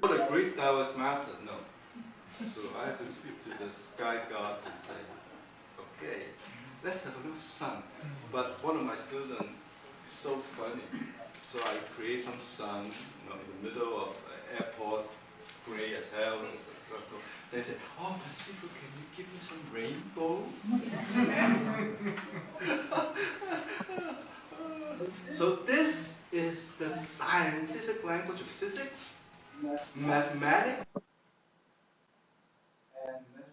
What a great Taoist master, no. So I have to speak to the sky gods and say, okay, let's have a little sun. But one of my students is so funny. So I create some sun, in the middle of an airport, gray as hell, just a circle. They say, oh, but Sifu, can you give me some rainbow? So this is the scientific language of physics, mathematics, and measurement.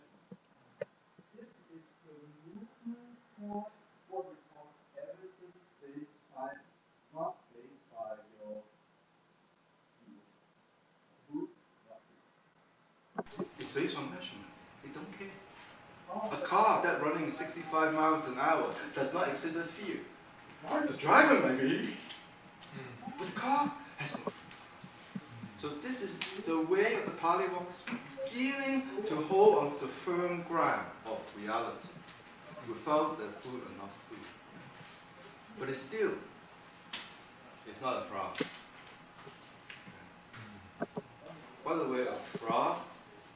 This is the movement for what we call evidence-based science, not based by your food. It's based on measurement. They don't care. A car that running 65 miles an hour does not exhibit fear. The driver might be, but the car has no fear. So this is the way of the Pali walks, beginning to hold onto the firm ground of reality, without the food or not food. But it's not a frog. By the way, a frog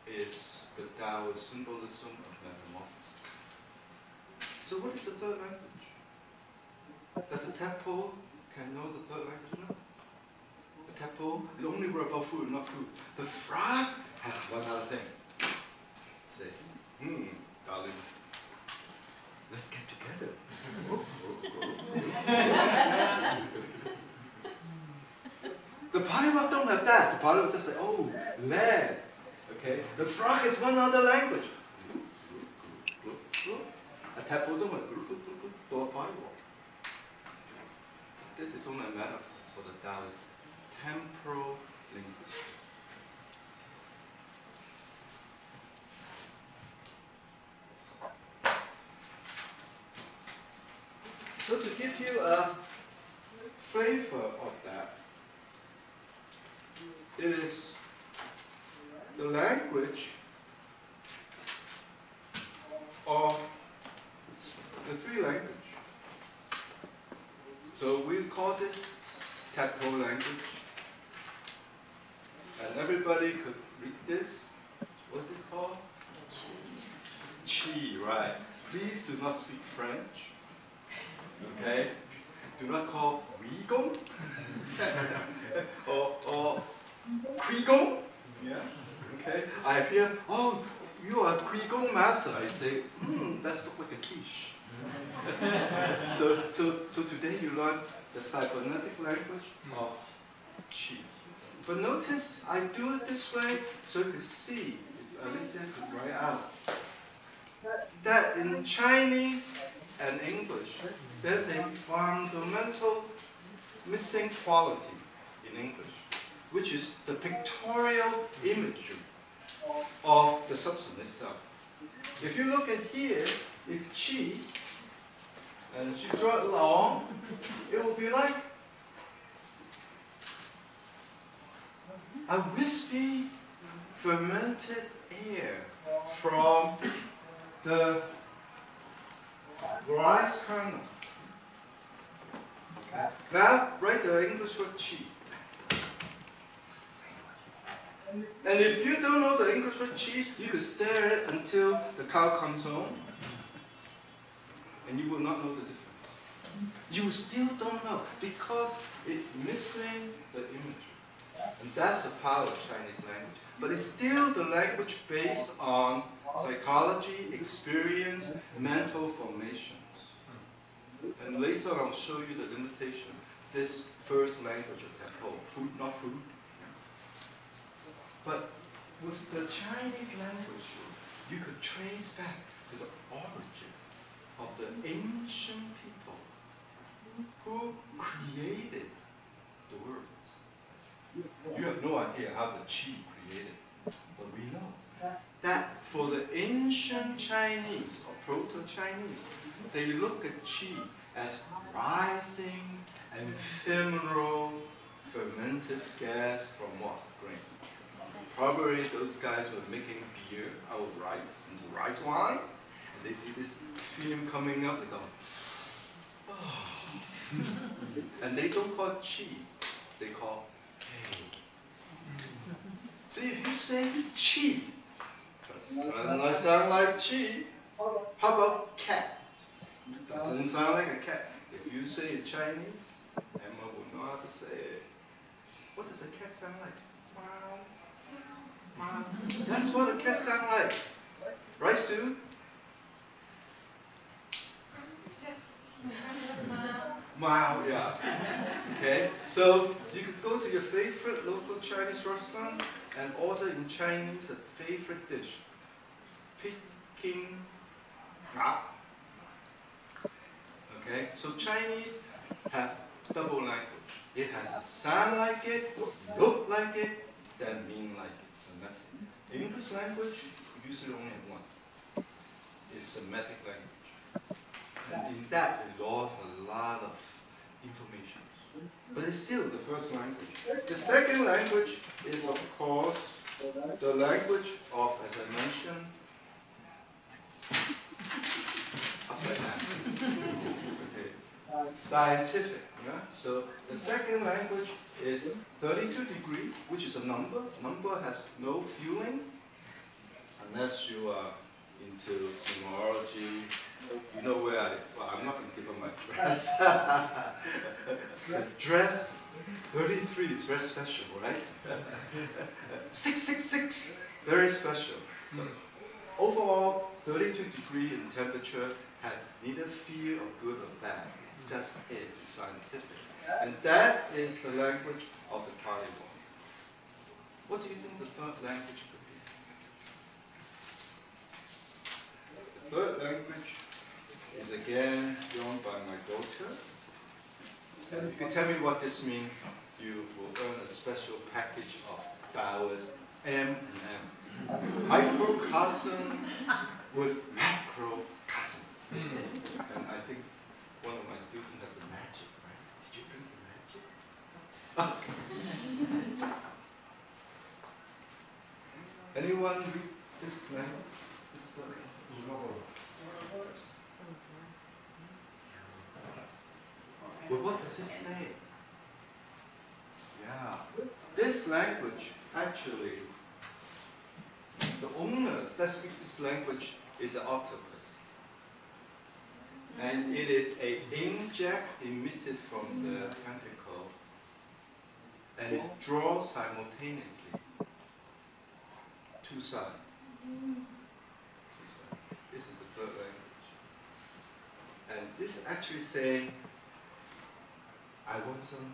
is the Taoist symbolism of metamorphosis. So what is the third language? Does a tadpole can know the third language? No. The tadpole is only worry about food, not food. The frog has one other thing. Say, darling, let's get together. The polywog don't have that. The polywog just say, oh, land. Okay? The frog is one other language. A tadpole don't have a polywog. This is only a metaphor for the Taoist temporal language. So to give you a flavor of that, it is the language of the three languages. So we call this tadpole language. And everybody could read this. What's it called? Chi, right. Please do not speak French. Okay? Do not call Wigong or Qigong. Yeah? Okay? I hear, oh, you are a Qigong master. I say, that's look like a quiche. So today you learn the cybernetic language of Qi. But notice I do it this way so you can see, if Alicia could write out, that in Chinese and English, there's a fundamental missing quality in English, which is the pictorial imagery of the substance itself. If you look at here, it's qi, and you draw it long, it will be like a wispy, fermented air from the rice kernel. Now, write the English word qi. And if you don't know the English word qi, you could stare at it until the cow comes home, and you will not know the difference. You still don't know, because it's missing the imagery. And that's the power of Chinese language. But it's still the language based on psychology, experience, mental formations. And later I'll show you the limitation. This first language of tadpole, food, not food. But with the Chinese language, you could trace back to the origin of the ancient people who created the words. You have no idea how the qi created, but we know that for the ancient Chinese or proto-Chinese, they look at qi as rising and ephemeral fermented gas from what? Grain. Probably those guys were making beer out of rice, into rice wine, and they see this fume coming up, they go, oh. And they don't call it qi, they call See, if you say chi, doesn't sound like chi. How about cat? Doesn't sound like a cat. If you say in Chinese, Emma will know how to say it. What does a cat sound like? Meow, meow. That's what a cat sounds like. Right, Sue? Meow, yeah. Okay, so you could go to your favorite local Chinese restaurant and order in Chinese a favorite dish. Peking duck. Okay, so Chinese have double language. It has to sound like it, look like it, then mean like it, Semitic. English language usually only have one. It's Semitic language. And in that, it lost a lot of information. But it's still the first language. The second language is, of course, the language of, as I mentioned, upside down. Okay. Scientific. Yeah? So the second language is 32 degrees, which is a number. Number has no feeling, unless you are into numerology. You know where well, I'm not going to give up my dress. The dress, 33 is very special, right? 666, very special. But overall, 32 degree in temperature has neither fear or good or bad. It just is. It's scientific. And that is the language of the Taliban. What do you think the third language could be? The third language is again drawn by my daughter. And you can tell me what this means. You will earn a special package of Taoist M and M. Microcosm with macrocosm. And I think one of my students has the magic, right? Did you bring the magic? Okay. Anyone read this language? This book? Well, what does it say? Yeah. This language, actually, the owners that speak this language is an octopus. And it is an inkjet emitted from the tentacle, and it's drawn simultaneously. Two sides. This is the third language. And this actually saying, I want some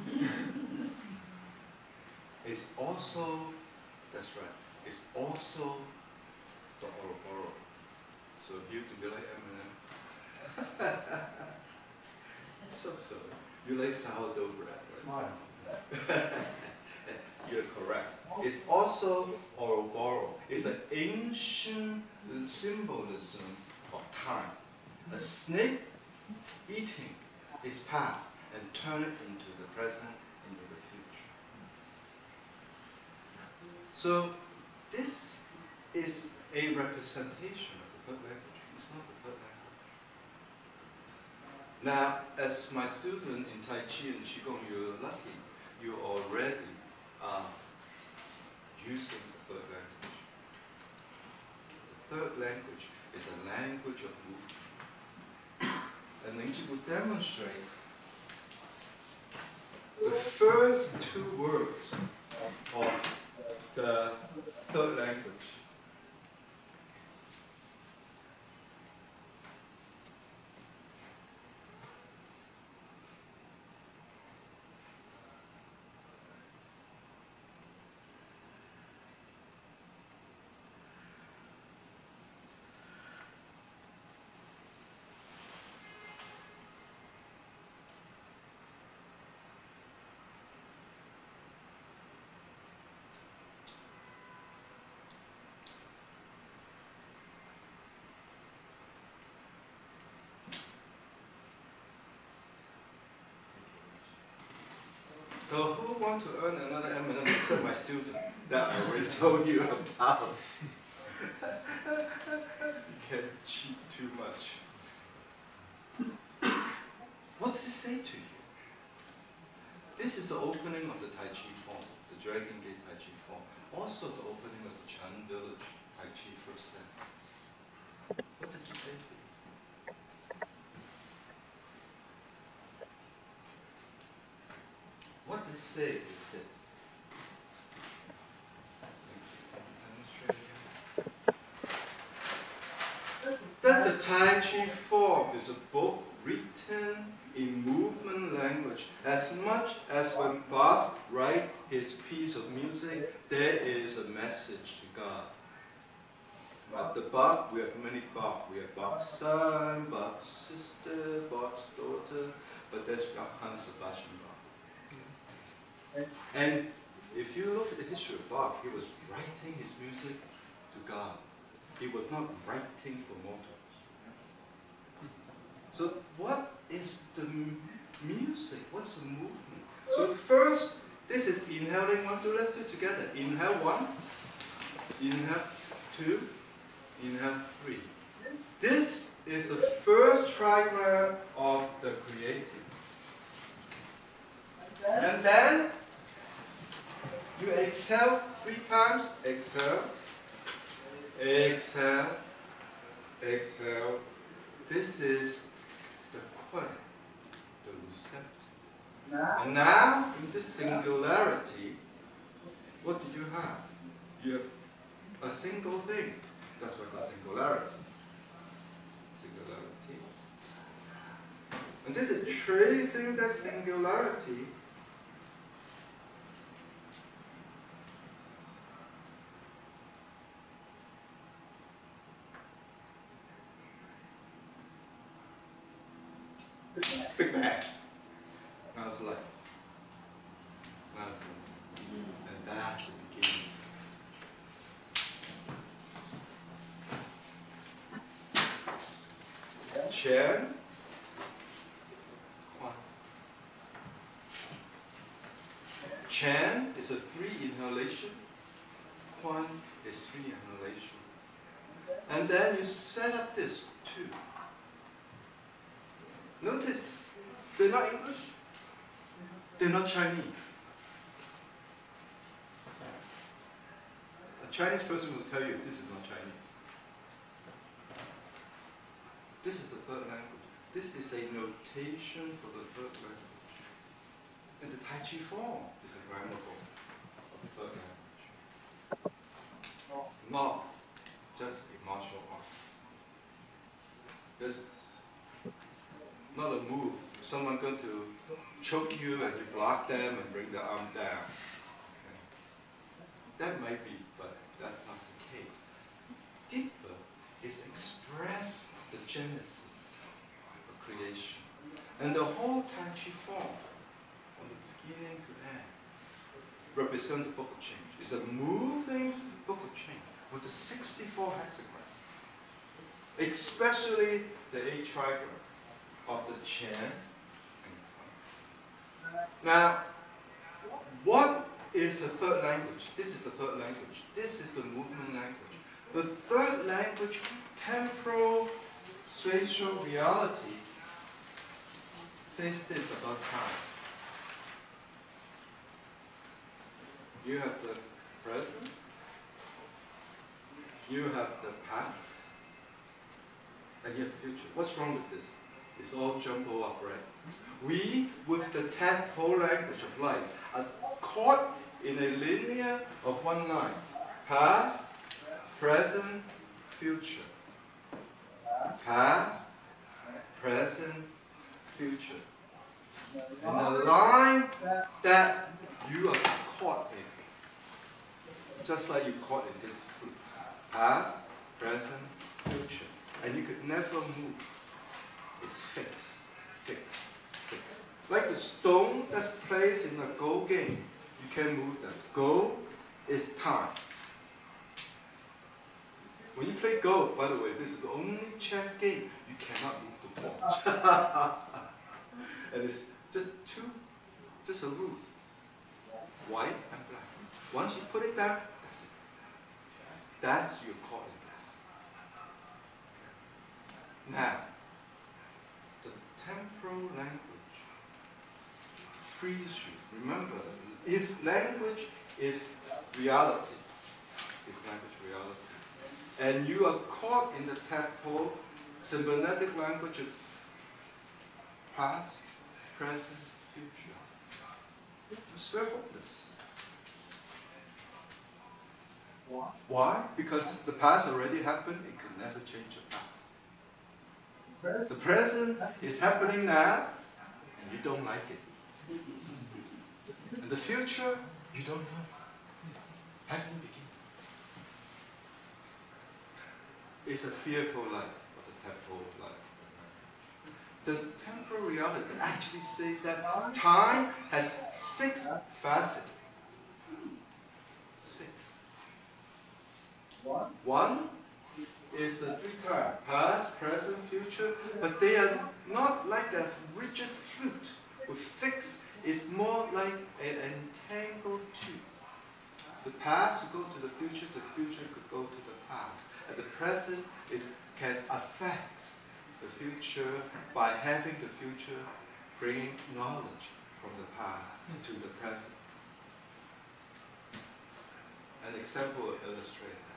M&M. It's also, that's right, it's also the Ouroboros. So you do you like M&M? So. You like sourdough bread, right? Smile. You're correct. It's also Ouroboros. It's an ancient symbolism of time. A snake eating its past and turn it into the present, into the future. So this is a representation of the third language. It's not the third language. Now, as my student in Tai Chi and Qigong, you're lucky. You already are using the third language. The third language is a language of movement. And Ling Chi will demonstrate the first two words of the third language. So who want to earn another M&M except my student that I already told you about? You can't cheat too much. What does it say to you? This is the opening of the Tai Chi form, the Dragon Gate Tai Chi form. Also the opening of the Chan village Tai Chi first set. What does it say here? What they say is this. That the Tai Chi form is a book written in movement language. As much as when Bach writes his piece of music, there is a message to God. At the Bach, we have many Bach. We have Bach's son, Bach's sister, Bach's daughter, but there's Johann Sebastian Bach. And if you look at the history of Bach, he was writing his music to God. He was not writing for mortals. So what is the music? What's the movement? So first, this is inhaling 1, 2. Let's do it together. Inhale 1, inhale 2, inhale 3. This is the first trigram of the creative. And then you exhale 3 times. Exhale, exhale, exhale. This is the Kun, the receptor. And now, in this singularity, what do you have? You have a single thing. That's what I call singularity. Singularity. And this is tracing that singularity . Big Bang. Now it's light. Now it's light. And that's the beginning. Chen. Quan. Chen is a 3 inhalation. Quan is 3 inhalation. And then you set up this 2. Notice, they're not English, they're not Chinese. A Chinese person will tell you this is not Chinese. This is the 3rd language. This is a notation for the 3rd language. And the Tai Chi form is a grammar book of the 3rd language. Not just a martial art. There's not a move. If someone's going to choke you and you block them and bring the arm down. Okay. That might be, but that's not the case. Deeper is express the genesis of creation. And the whole Tai Chi form, from the beginning to end, represents the book of change. It's a moving book of change with the 64 hexagrams, especially the 8 trigrams of the Chen and Kun. Now, what is the 3rd language? This is the 3rd language. This is the movement language. The 3rd language, temporal spatial reality, says this about time. You have the present, you have the past, and you have the future. What's wrong with this? It's all jumbled up, right? We, with the tadpole language of life, are caught in a linear of 1 line. Past, present, future. Past, present, future. And a line that you are caught in. Just like you're caught in this fruit. Past, present, future. And you could never move. It's fixed, fixed, fixed. Like the stone that's placed in a Go game, you can't move that. Go is time. When you play Go, by the way, this is the only chess game you cannot move the pawns. And it's just a rule. White and black. Once you put it down, that's it. That's your caught in this. Now, the temporal language frees you. Remember, if language is reality, and you are caught in the tadpole, cybernetic language of past, present, future, it's very hopeless. Why? Because the past already happened, it could never change the past. The present is happening now, and you don't like it. And the future, you don't know. Haven't begun. It's a fearful life, or the temporal life. The temporal reality actually says that time has 6 facets. 6. One is the 3 times, past, present, future, but they are not like a rigid flute with fixed. It's more like an entangled tube. The past could go to the future could go to the past. And the present can affect the future by having the future bring knowledge from the past to the present. An example will illustrate that.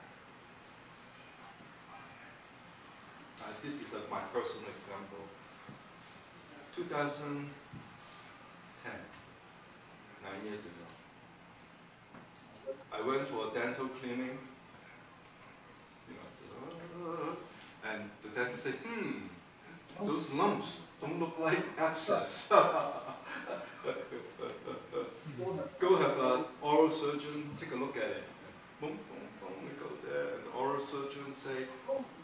This is my personal example. 2010, 9 years ago. I went for a dental cleaning, and the dentist said, those lumps don't look like abscess. Go have an oral surgeon take a look at it. Boom, boom, boom, we go there, and the oral surgeon say,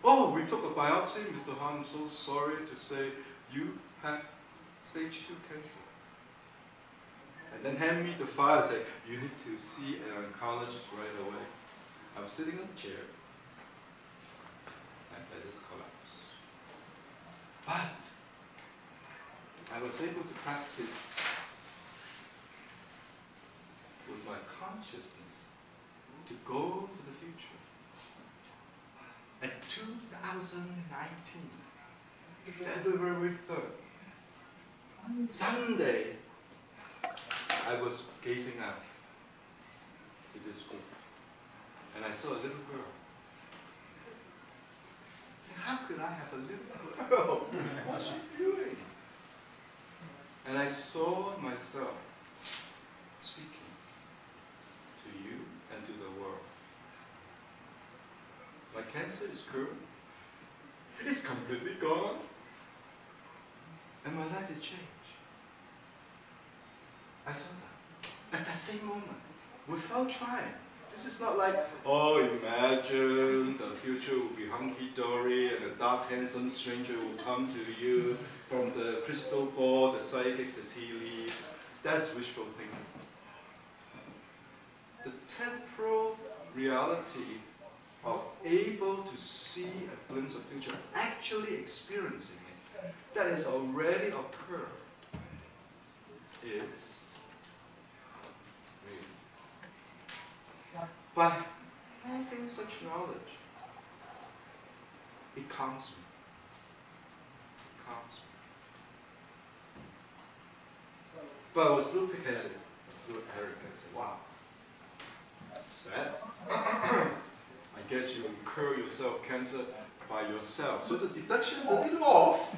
oh, we took a biopsy, Mr. Han, I'm so sorry to say you have stage 2 cancer. And then hand me the file and say, you need to see an oncologist right away. I was sitting on the chair, and I just collapsed. But I was able to practice with my consciousness to go to the future. At 2019, February 3rd, Sunday, I was gazing out to this group, and I saw a little girl. I said, how could I have a little girl? What's she doing? And I saw myself speaking to you and to the world. My cancer is cured. It's completely gone. And my life has changed. I saw that. At that same moment, without trying. This is not like, oh, imagine the future will be hunky-dory and a dark, handsome stranger will come to you from the crystal ball, the psychic, the tea leaves. That's wishful thinking. The temporal reality of able to see a glimpse of future, actually experiencing it, that has already occurred, is real. By having such knowledge, it calms me. It calms me. But I was looking at it, I was looking at Eric and I said, wow, that's sad. I guess you incur yourself cancer by yourself. So the deduction is a little off.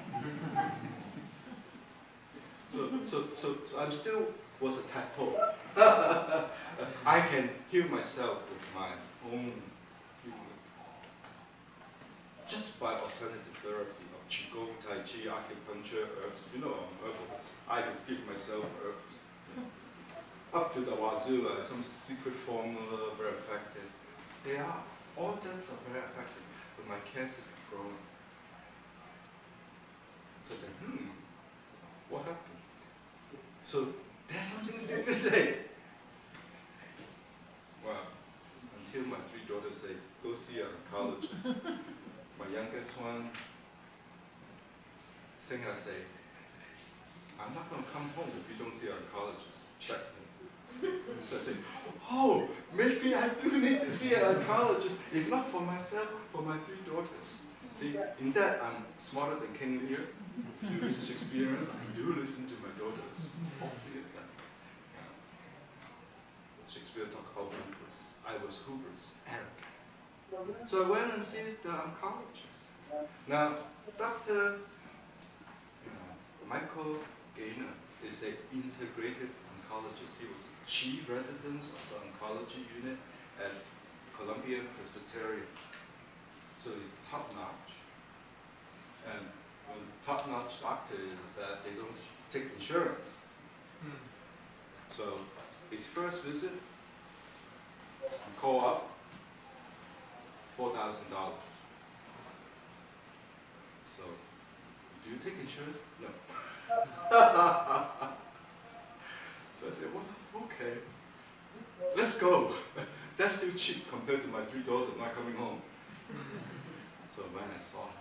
So I'm still was a tadpole. I can heal myself with my own healing. Just by alternative therapy of Qigong, Tai Chi, acupuncture, herbs. You know I'm herbalist. I can give myself herbs. Up to the wazoo, some secret formula, very effective. They are. All that are very effective, but my cancer is growing. So I said, what happened? So there's something still missing. Well, until my 3 daughters say, go see an oncologist. My youngest one, Singa say, I'm not going to come home if you don't see an oncologist. Check me. So I say, oh, maybe I do need to see an oncologist, if not for myself, for my 3 daughters. See, in that I'm smarter than King Lear. Through his experience, I do listen to my daughters. All 3 of them. Shakespeare talked about hubris. I was hubris, arrogant. So I went and see the oncologist. Now, Dr. Michael Gaynor is an integrated oncologist. He was chief resident of the oncology unit at Columbia Presbyterian. So he's top-notch. And when top-notch doctor is that they don't take insurance. So his first visit, he called up $4,000. So, do you take insurance? No. So I said, well, okay, let's go. That's still cheap compared to my 3 daughters not coming home. So when I saw him,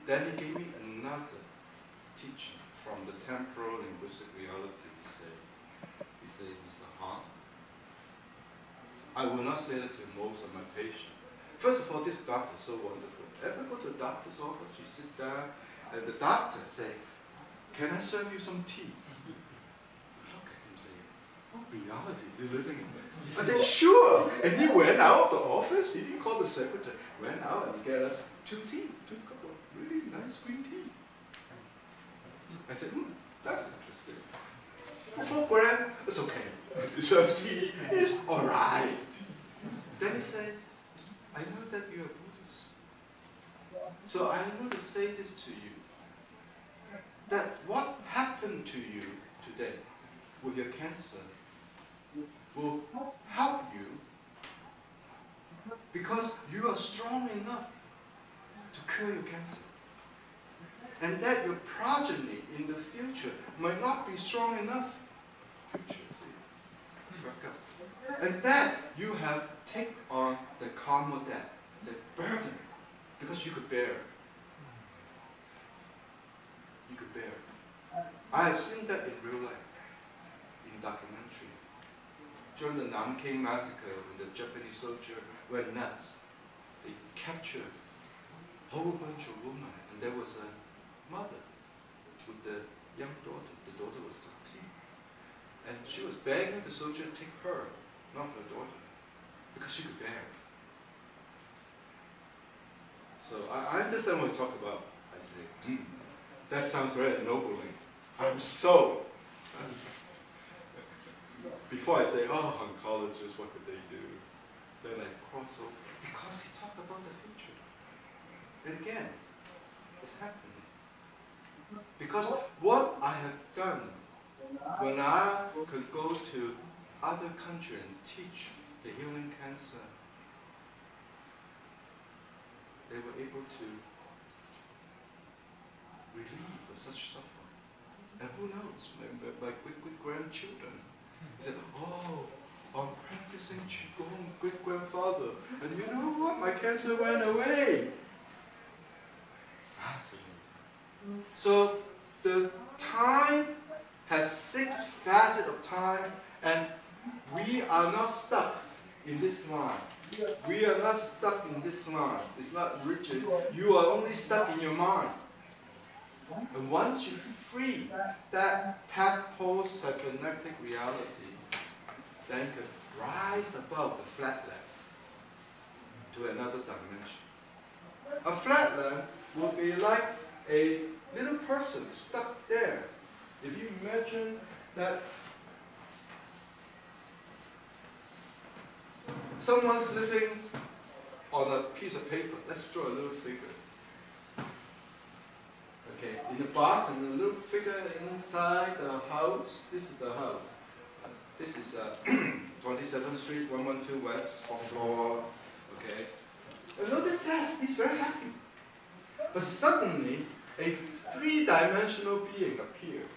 then he gave me another teaching from the temporal linguistic reality. He said, Mr. Han, I will not say that to most of my patients. First of all, this doctor is so wonderful. Ever go to a doctor's office, you sit down, and the doctor say, can I serve you some tea? You look at him and say, what reality is he living in? I said, sure. And he went out of the office, he didn't call the secretary, went out and get us 2 cups of really nice green tea. I said, that's interesting. For 4 grand, it's okay. Serve tea is all right. Then he said, I know that you are Buddhist. So I want to say this to you, that what happened to you today with your cancer will help you because you are strong enough to cure your cancer. And that your progeny in the future might not be strong enough. Future, see? Work out. And that you have taken on the karma debt, the burden, because you could bear it. You could bear it. I have seen that in real life, in documentary. During the Nanking massacre, when the Japanese soldiers went nuts, they captured a whole bunch of women, and there was a mother with the young daughter. The daughter was 13. And she was begging the soldier to take her, not her daughter, because she could bear it. So I understand what I talk about. I say, that sounds very ennobling. I'm so. Before I say, oh, oncologists, what could they do? Then I cross over, because he talked about the future. And again, it's happening. Because what I have done, when I could go to other countries and teach the healing cancer, they were able to relieve such suffering. And who knows, my great-great-grandchildren said, oh, I'm practicing Qigong, great-grandfather, and you know what, my cancer went away. Fascinating. So the time has 6 facets of time, and we are not stuck in this line. We are not stuck in this line. It's not rigid. You are only stuck in your mind. And once you free that tadpole cybernetic reality, then you can rise above the flatland to another dimension. A flatland will be like a little person stuck there. If you imagine that someone's living on a piece of paper, let's draw a little figure. Okay, in the box and the little figure inside the house, this is the house. This is 27th Street, 112 West, 4th floor. Okay. And notice that he's very happy. But suddenly, a 3-dimensional being appeared.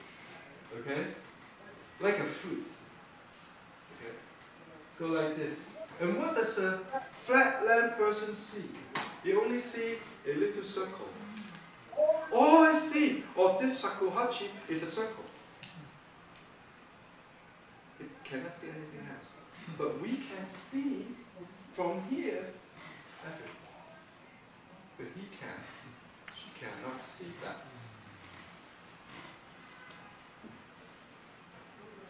Okay? Like a flute. Okay? Go like this. And what does a flatland person see? He only sees a little circle. All I see of this shakuhachi is a circle. It cannot see anything else. But we can see from here everything. But he can. She cannot see that.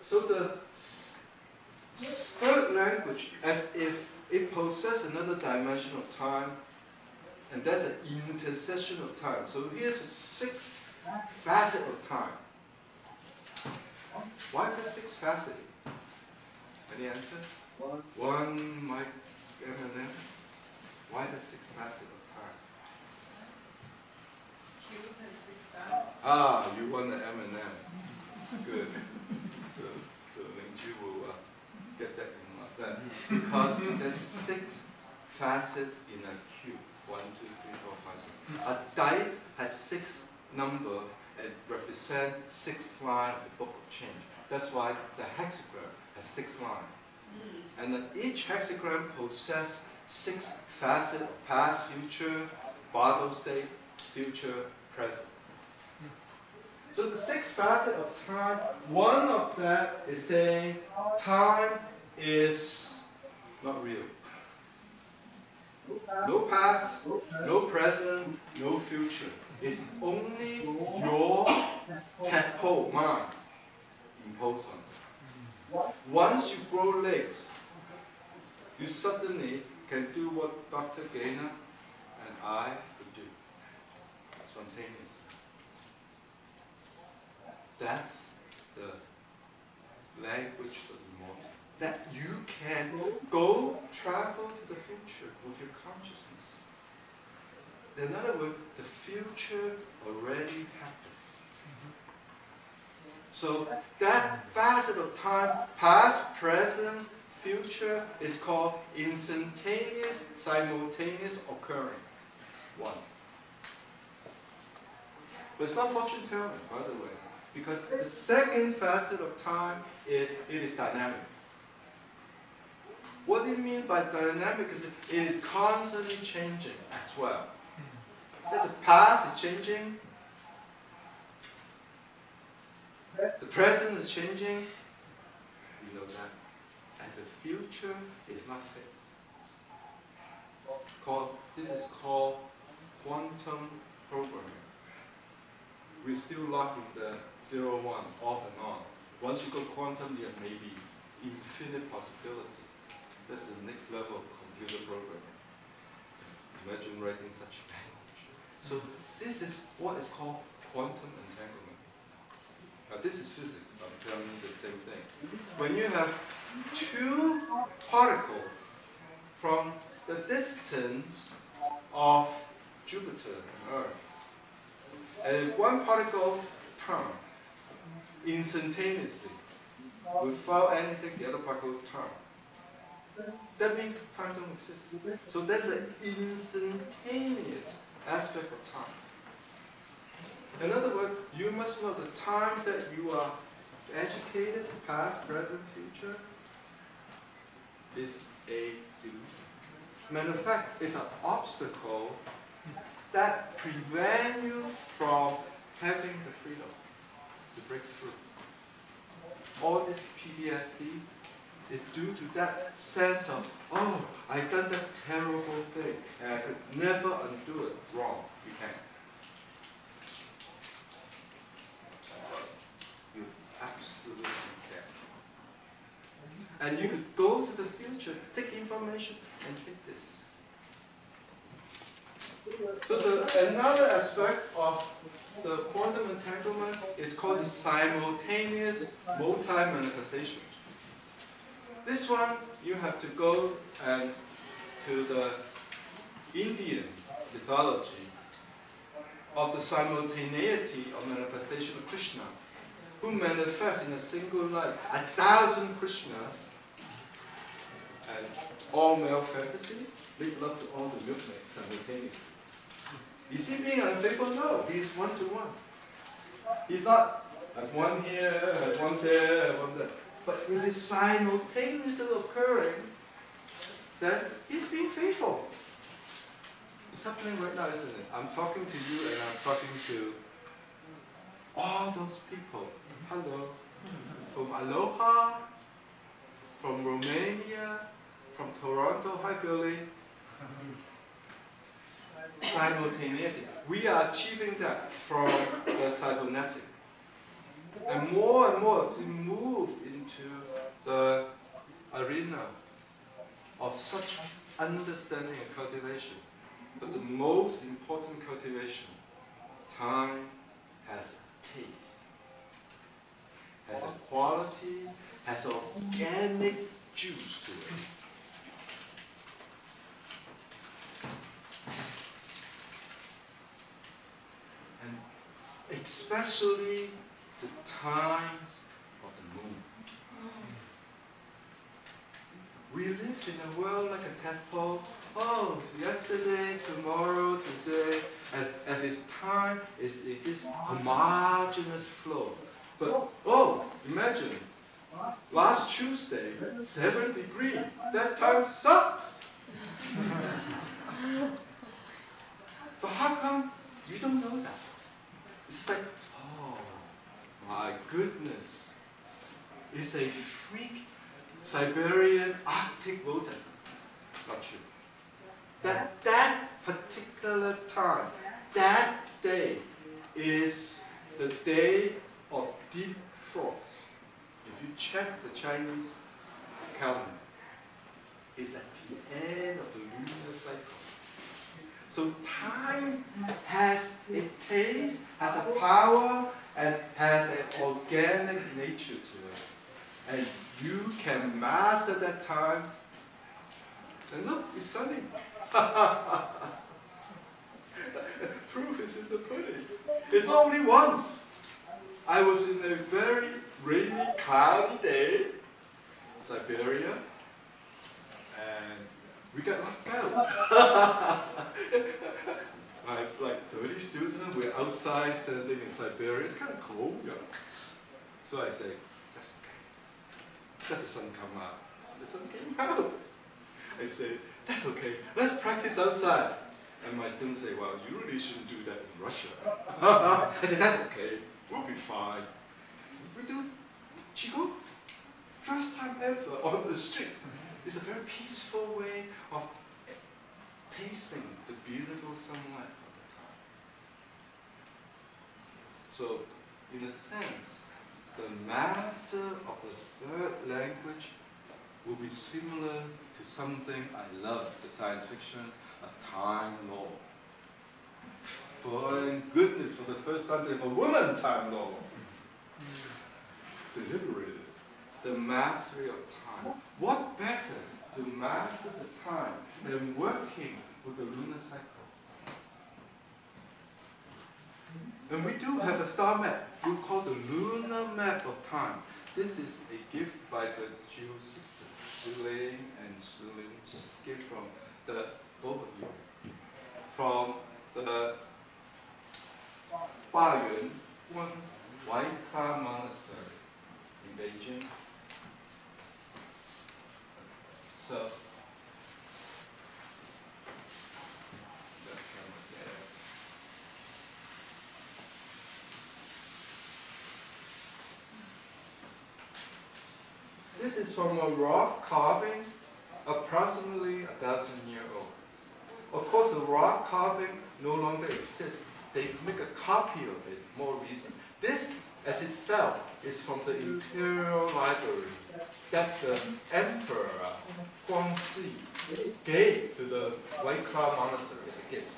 So the language as if it possesses another dimension of time, and that's an intersection of time. So here's a 6 facet of time. Why is it 6 faceted? Any answer? One Mike M&M. Why the 6 facet of time? Q has 6 sides. Ah, you want the M&M. Good. So Ling will get that in like that. Because there's 6 facets in a cube. 1, 2, 3, 4, 5, 6. A dice has 6 numbers and represent 6 lines of the book of change. That's why the hexagram has 6 lines. And then each hexagram possesses 6 facets of past, future, bottle state, future, present. So the 6 facets of time, one of that is saying time is not real. No past, no present, no future. It's only your tadpole mind imposed on it. Once you grow legs, you suddenly can do what Dr. Gaynor and I could do, spontaneously. That's the language of the immortal. That you can go travel to the future with your consciousness. In other words, the future already happened. So that facet of time, past, present, future, is called instantaneous, simultaneous occurring. 1. But it's not fortune telling, by the way, because the second facet of time is it is dynamic. What do you mean by dynamic? Is it is constantly changing as well. That the past is changing, the present is changing, you know that, and the future is not fixed. This is called quantum programming. We're still locked in the 0, 1, off and on. Once you go quantum, there may be infinite possibility. That's the next level of computer programming. Imagine writing such language. So this is what is called quantum entanglement. Now this is physics, I'm telling you the same thing. When you have 2 particles from the distance of Jupiter and Earth, and one particle turn instantaneously, without anything, the other particle turn. That means time don't exist. So that's an instantaneous aspect of time. In other words, you must know the time that you are educated, past, present, future, is a delusion. Matter of fact, it's an obstacle that prevents you from having the freedom to break through. All this PTSD is due to that sense of, oh, I've done that terrible thing, and I could never undo it. Wrong. You can't. You absolutely can. And you could go to the future, take information, and take this. So another aspect of the quantum entanglement is called the simultaneous multi-manifestation. This one, you have to go to the Indian mythology of the simultaneity of manifestation of Krishna, who manifests in a single life 1,000 Krishna, and all male fantasy, make love to all the milkmaids simultaneously. Is he being unfaithful? No, he is one-to-one. He's not have one here, have one there, have one there. But if it's simultaneously occurring, then he's being faithful. It's happening right now, isn't it? I'm talking to you and I'm talking to all those people. Hello. From Aloha, from Romania, from Toronto. Hi, Billy. Simultaneity. We are achieving that from the cybernetic. And more as we move into the arena of such understanding and cultivation. But the most important cultivation, time has taste, has a quality, has organic juice to it. And especially the time of the moon. We live in a world like a tadpole. Oh, yesterday, tomorrow, today, and if time is this homogeneous flow. But oh, imagine, last Tuesday, 7 degrees. That time sucks. But how come you don't know that? It's like, oh my goodness, it's a freak Siberian Arctic vortex. Not true. That particular time, that day, is the day of deep frost. If you check the Chinese calendar, it's at the end of the lunar cycle. So time has a taste, has a power, and has an organic nature to it. And you can master that time. And look, it's sunny. Proof is in the pudding. It's not only once. I was in a very rainy, cloudy day in Siberia, and we got locked out. I have like 30 students. We're outside standing in Siberia. It's kind of cold, yeah. So I say, that's okay. Let the sun come out. The sun came out. I say, that's okay. Let's practice outside. And my students say, well, you really shouldn't do that in Russia. I say, that's okay. We'll be fine. We do Qigong. First time ever on the street. It's a very peaceful way of tasting the beautiful sunlight of the time. So, in a sense, the master of the third language will be similar to something I love, the science fiction, a Time Lord. For goodness, for the first time, they have a woman Time Lord. Deliberated. The mastery of time. What better to master the time than working with the lunar cycle? And we do have a star map. We call the lunar map of time. This is a gift by the Jiu sisters, Zhu and Su Lin's gift from the both of you. From the Bayuan White Cloud Monastery in Beijing. So that's kind of there. This is from a rock carving, approximately 1,000 years old. Of course, the rock carving no longer exists. They make a copy of it more recent. This, as itself, is from the Imperial Library that the Emperor Guangxi gave to the White Cloud Monastery as a gift.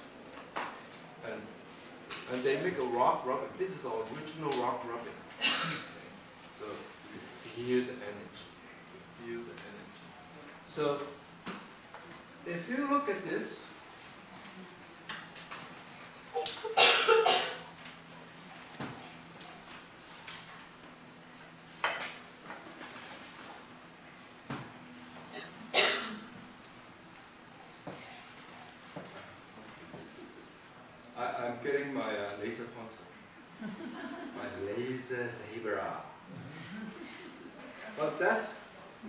And they make a rock rubbing. This is the original rock rubbing. So you feel the energy. You feel the energy. So if you look at this, I'm getting my laser pointer, my laser saber. But that's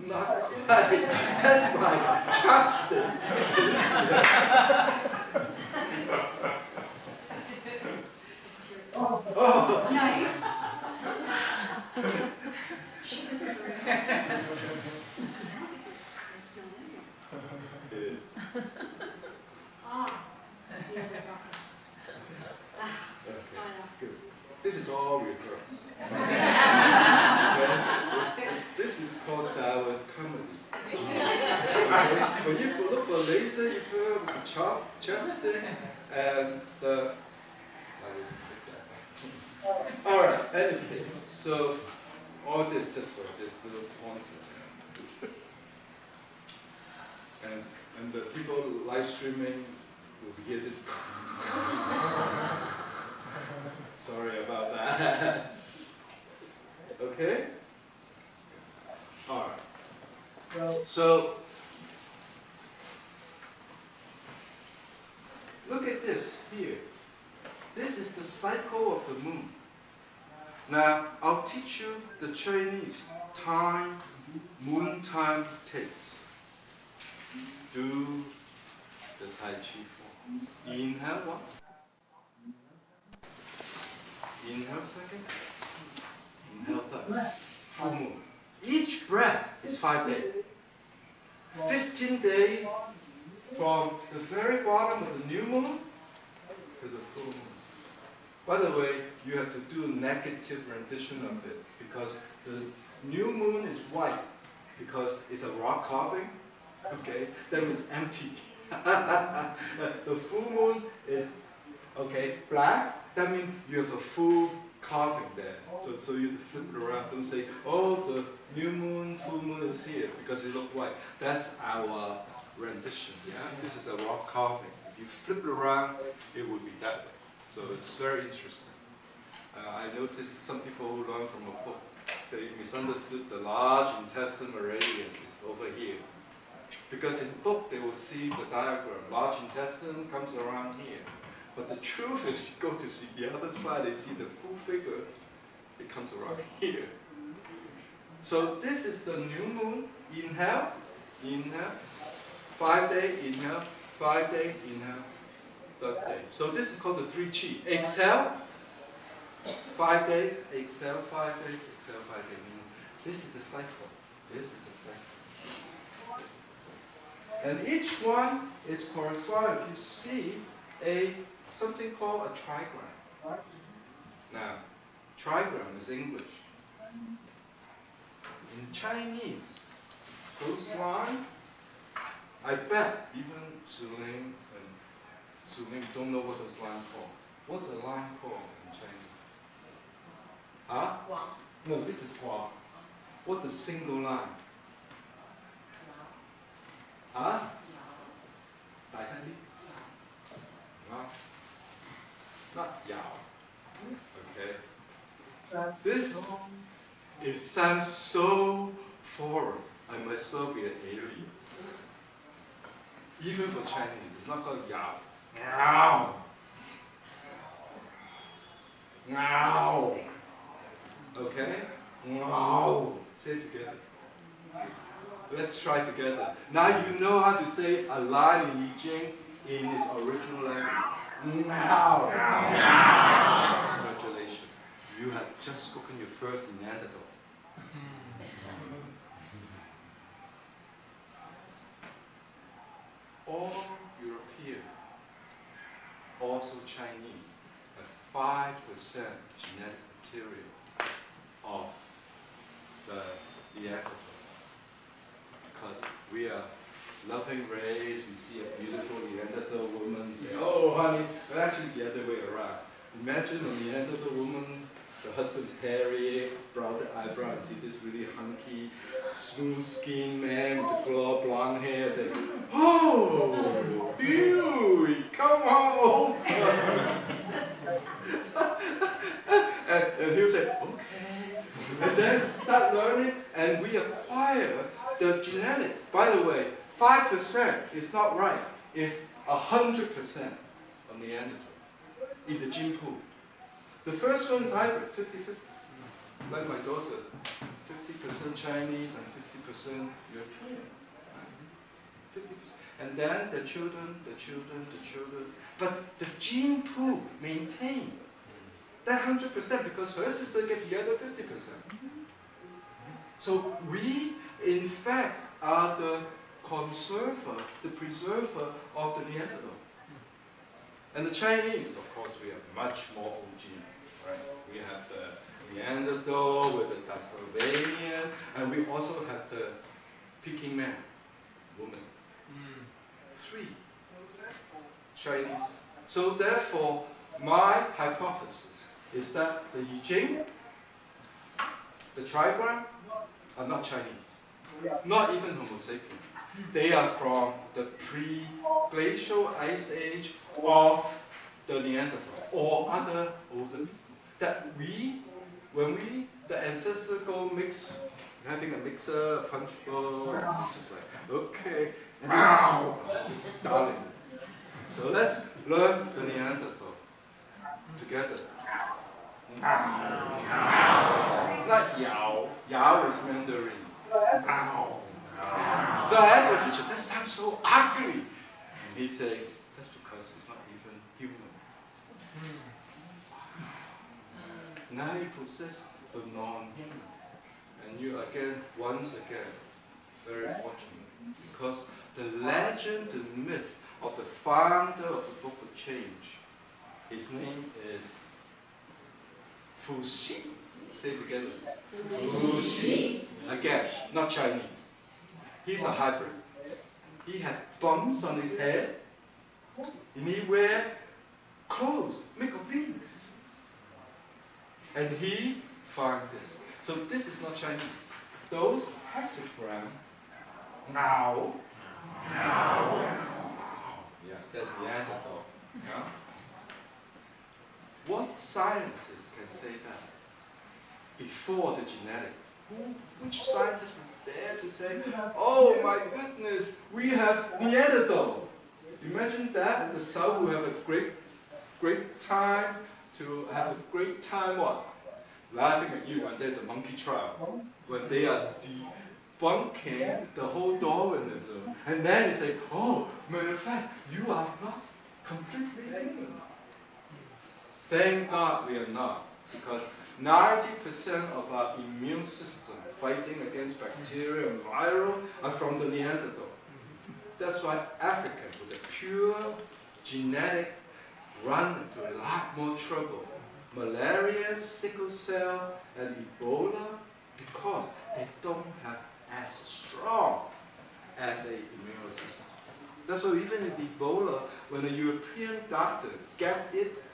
not quite. That's my chopstick. Oh. Knife. This is all rehearsed. Okay? This is called Taoist comedy. When laser effect with the chopsticks and the. All right. Any case, so all this just for this little pointer. And the people live streaming will hear this. Sorry about that. Okay? Alright. Well, so look at this here. This is the cycle of the moon. Now, I'll teach you the Chinese time, moon time takes. Do the Tai Chi form. Inhale one. Inhale second. Inhale third. Full moon. Each breath is 5 days. 15 days from the very bottom of the new moon to the full moon. By the way, you have to do a negative rendition of it because the new moon is white because it's a rock carving. Okay, that means empty. The full moon is black. That means you have a full carving there. So you have to flip it around. Don't say, oh, the new moon, full moon is here because it looks white. That's our rendition. Yeah, this is a rock carving. If you flip it around, it would be that way. So it's very interesting. I noticed some people who learn from a book, they misunderstood the large intestine meridian is over here. Because in the book they will see the diagram, large intestine comes around here. But the truth is, you go to see the other side, they see the full figure, it comes around here. So this is the new moon. Inhale, inhale, 5 day, inhale, 5 day, inhale, 3rd day. So this is called the 3 Qi. Exhale, 5 days, exhale 5 days, exhale 5 days. This is the cycle. This is the cycle. And each one is corresponding. You see something called a trigram. Now, trigram is English. In Chinese, those lines, I bet even Zuling and Zuling don't know what those lines called. What's a line called in Chinese? Huh? No, this is Hua. What's the single line? Huh? 大聲啲. Not Yao. Okay. This sounds so foreign. I might as well be an alien. Even for Chinese, it's not called Yao. Yao. Yao. Okay? Yao. Say it together. Let's try together. Now you know how to say a line in I Ching in its original language. Now. Congratulations. You have just spoken your first Neanderthal. All European, also Chinese, have 5% genetic material of the Neanderthal. Because we are loving race, we see a beautiful Neanderthal woman, say, oh honey, but actually the other way around. Imagine a Neanderthal woman, the husband's hairy, brown eyebrow, and see this really hunky, smooth skinned man with the blonde hair, say, oh, Huey, come on over. and he'll say, okay. And then start learning, and we acquire the genetic. By the way, 5% is not right. It's 100% of Neanderthal in the gene pool. The first one is hybrid, 50-50. Like my daughter, 50% Chinese and 50% European. 50%. And then the children. But the gene pool maintained that 100% because her sister get the other 50%. So we, in fact, are the conserver, the preserver of the Neanderthal. And the Chinese, of course, we have much more old genes, right? We have the Neanderthal with the Tasmanian, and we also have the Peking man, woman. 3 Chinese. So therefore, my hypothesis is that the I Ching, the trigram, are not Chinese, not even Homo sapien. They are from the pre-glacial ice age of the Neanderthal or other older people. That the ancestors go having a mixer, a punch bowl, just like, okay, darling. So let's learn the Neanderthal together. Not yao. Yao is Mandarin. So I asked my teacher, that sounds so ugly. And he said, that's because it's not even human. Now you possess the non-human. And you once again, very fortunate. Because the legend, the myth of the founder of the Book of Change, his name is Fu Xi. Say it together. Fu Xi. Again, not Chinese. He's a hybrid. He has bumps on his head, and he wears clothes made of leaves. And he found this. So this is not Chinese. Those hexagram now. Yeah, that Neanderthal. Yeah. What scientists can say that before the genetic? Which scientist would dare to say, oh my goodness, we have Neanderthal? Imagine that, the South will have a great time what? Laughing at you when they're the monkey tribe, when they are debunking the whole Darwinism. And then they say, oh, matter of fact, you are not completely human. Thank God we are not, because 90% of our immune system fighting against bacteria and viral are from the Neanderthal. That's why Africans with a pure genetic run into a lot more trouble. Malaria, sickle cell, and Ebola, because they don't have as strong as an immune system. That's why even in Ebola, when a European doctor gets it,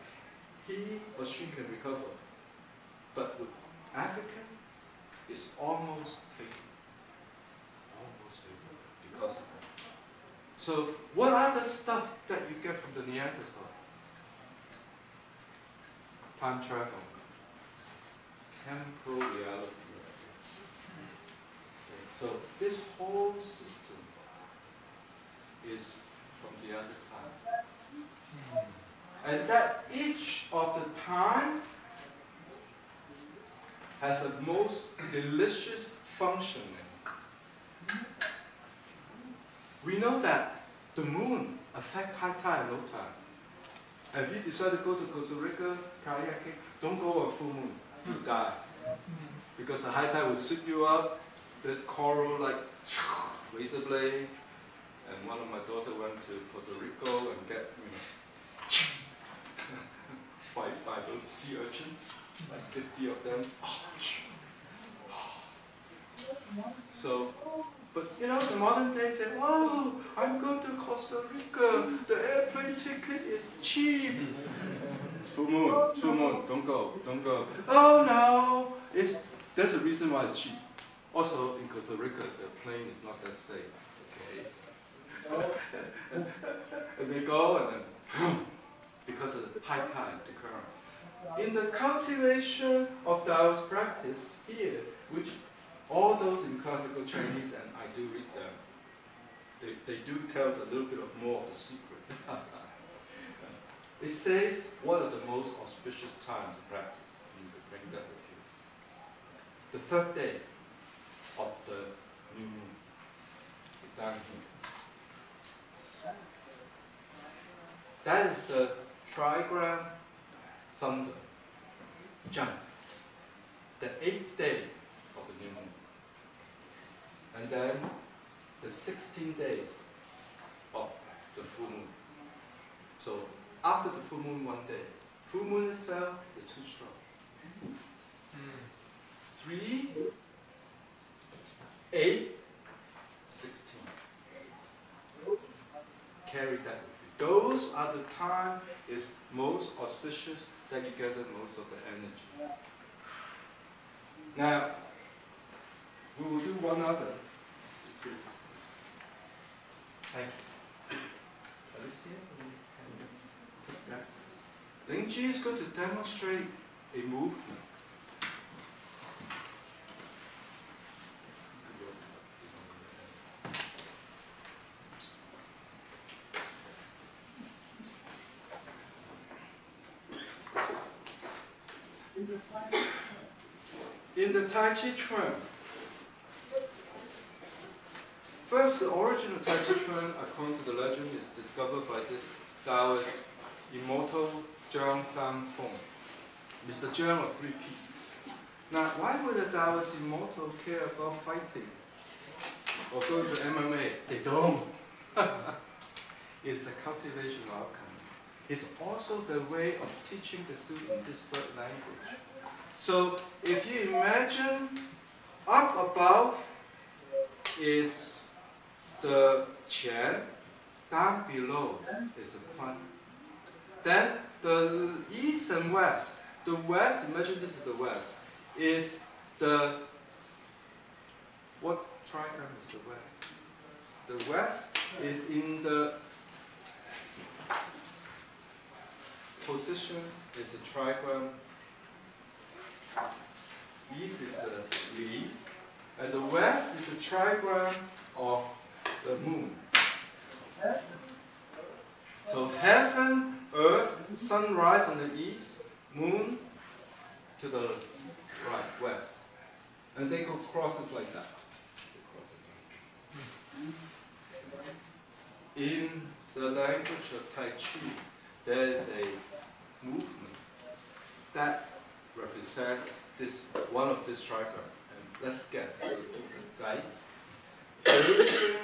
he or she can recover. But with African, it's almost fatal. Almost fatal because of that. So what are the stuff that you get from the Neanderthal? Time travel. Temporal reality. Okay. So this whole system is from the other side. And that each of the time has a most delicious functioning. We know that the moon affects high tide and low tide. Have you decided to go to Costa Rica kayaking? Don't go on full moon. You die. Because the high tide will sweep you up. There's coral like razor blade. And one of my daughter went to Puerto Rico and get, by those sea urchins, like 50 of them. So, but the modern day say, oh, I'm going to Costa Rica, the airplane ticket is cheap. It's full moon, don't go. Oh no, there's a reason why it's cheap. Also, in Costa Rica, the plane is not that safe, okay? And they go and then, because of the high tide, the current. In the cultivation of Taoist practice here, which all those in classical Chinese, and I do read them, they do tell a little bit more of the secret. It says, what are the most auspicious times to practice? You could bring that with you. The third day of the new moon is down here. That is the trigram thunder, Jan, the 8th day of the new moon. And then the 16th day of the full moon. So after the full moon, 1 day. Full moon itself is too strong. 3, 8, 16. carry that with you. Those are the time is most auspicious that you gather most of the energy. Now, we will do one other. This is, thank you. Alicia, take that. Ling Ji is going to demonstrate a movement. In the Tai Chi Chuan, first, the origin of Tai Chi Chuan, according to the legend, is discovered by this Taoist immortal Zhang San Feng, Mr. Zhang of Three Peaks. Now, why would a Taoist immortal care about fighting or going to MMA? They don't. It's the cultivation of alchemy. It's also the way of teaching the student this third language. So, if you imagine up above is the Qian, down below is the Pan. Then the east and west, the west, imagine this is the west, is the, what trigram is the west? The west is in the position, is the trigram. East is the Li, and the west is the trigram of the moon. So heaven, earth, sunrise on the east, moon to the right, west. And they go crosses like that. In the language of Tai Chi, there is a movement that represents this one of this trigram. And let's guess. Zai, facing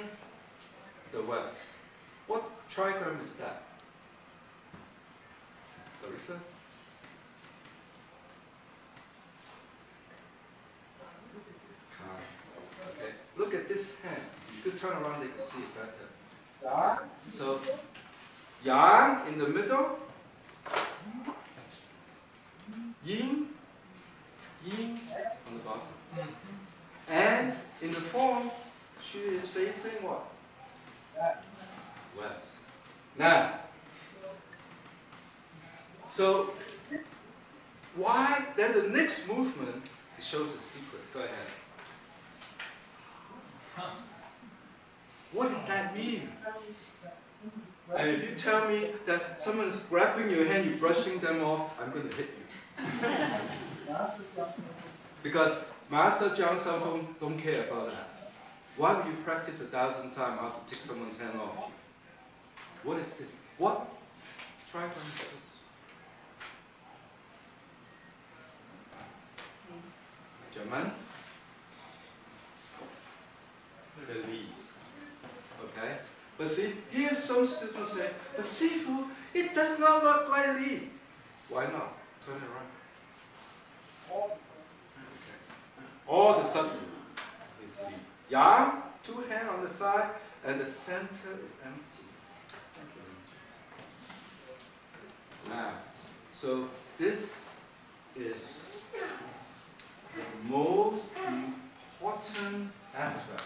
the west. What trigram is that? Larissa? Okay. Look at this hand. You could turn around, they can see it better. So, Yang in the middle, Yin, Yin on the bottom. And in the form, she is facing what? West. Now, so why then the next movement it shows a secret. Go ahead. What does that mean? And if you tell me that someone's grabbing your hand, you're brushing them off, I'm going to hit you. Because Master Zhang Sanfeng don't care about that. Why would you practice 1,000 times how to take someone's hand off? What is this? What? Try it. German? The Li. Okay? But see, here some students say, but Sifu, it does not look like Li. Why not? Turn it around. Okay. All of a sudden, it's Li. Yang, two hands on the side, and the center is empty. Now, so this is the most important aspect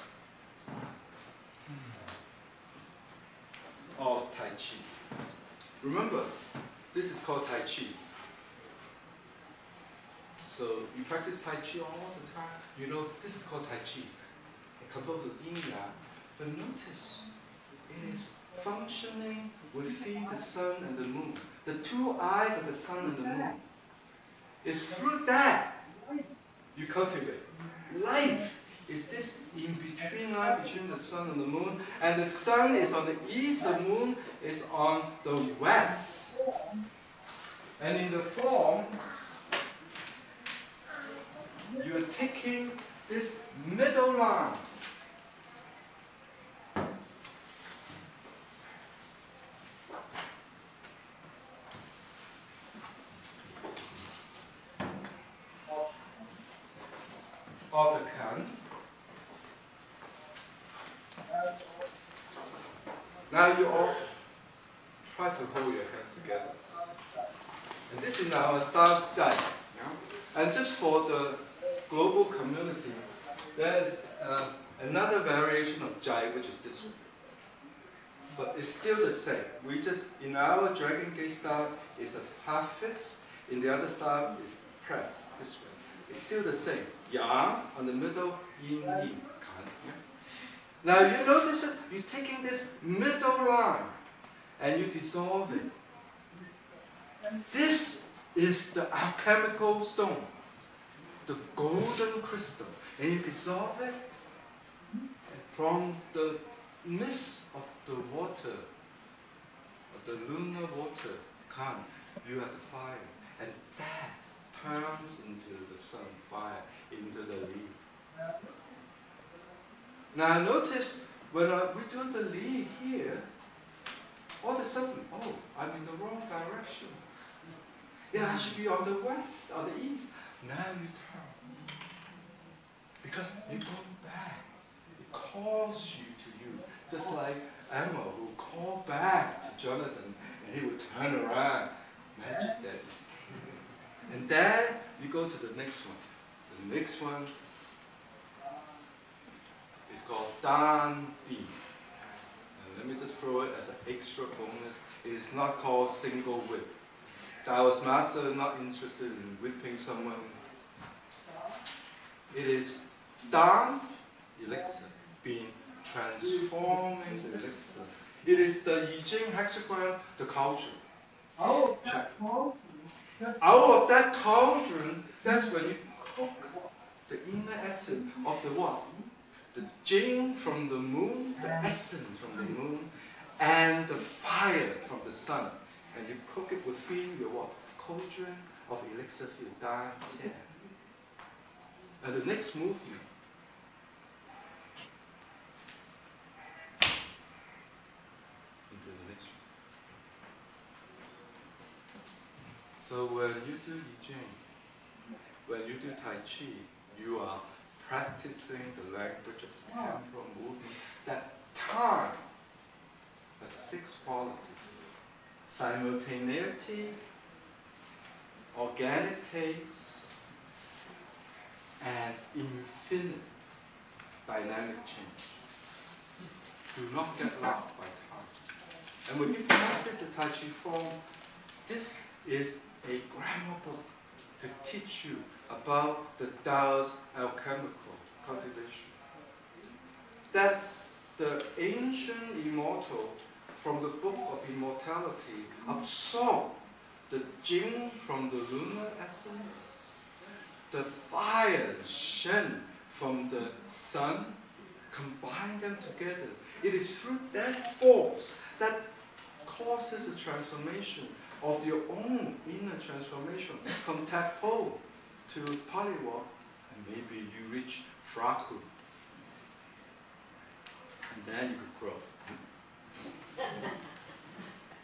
of Tai Chi. Remember, this is called Tai Chi. So you practice Tai Chi all the time. You know, this is called Tai Chi. It composed of yin yang. But notice, it is functioning within the sun and the moon. The two eyes of the sun and the moon. It's through that you cultivate. Life is this in-between line between the sun and the moon, and the sun is on the east, the moon is on the west. And in the form, you're taking this middle line. Of the can. Now And this is our star Zai. Yeah? And just for the global community, there's another variation of Jai, which is this one. But it's still the same. We just, in our Dragon Gate style, it's a half fist. In the other style, it's press, this way. It's still the same. Yang on the middle, yin, yin. Kan, yeah? Now you notice that you're taking this middle line and you dissolve it. This is the alchemical stone, the golden crystal. And you dissolve it from the mist of the water, of the lunar water, come, you have the fire. And that turns into the sun, fire, into the leaf. Now notice when we do the leaf here, all of a sudden, oh, I'm in the wrong direction. Yeah, I should be on the west or the east. Now you turn. Because you go back. It calls you to you. Just like Emma who called back to Jonathan and he would turn around. Magic that. And then you go to the next one. The next one is called Dan Bi. And let me just throw it as an extra bonus. It is not called single whip. Taoist master is not interested in whipping someone. It is Dan elixir, being transforming the elixir. It is the I Ching hexagram, the cauldron. Check. Out of that cauldron, that's when you cook the inner essence of the what? The Jing from the moon, the essence from the moon, and the fire from the sun. And you cook it within your what? Cauldron of elixir field, Dan Tian. And the next movement, into the next one. So when you do I Ching, when you do Tai Chi, you are practicing the language of the temporal movement. That time has 6 qualities. Simultaneity, organic taste, and infinite dynamic change. Do not get locked by time. And when you practice the Tai Chi form, this is a grammar book to teach you about the Taoist alchemical cultivation. That the ancient immortal from the book of immortality absorb the Jing from the lunar essence, the fire, Shen from the sun, combine them together. It is through that force that causes a transformation of your own inner transformation from tadpole to polywog, and maybe you reach fraku. And then you could grow.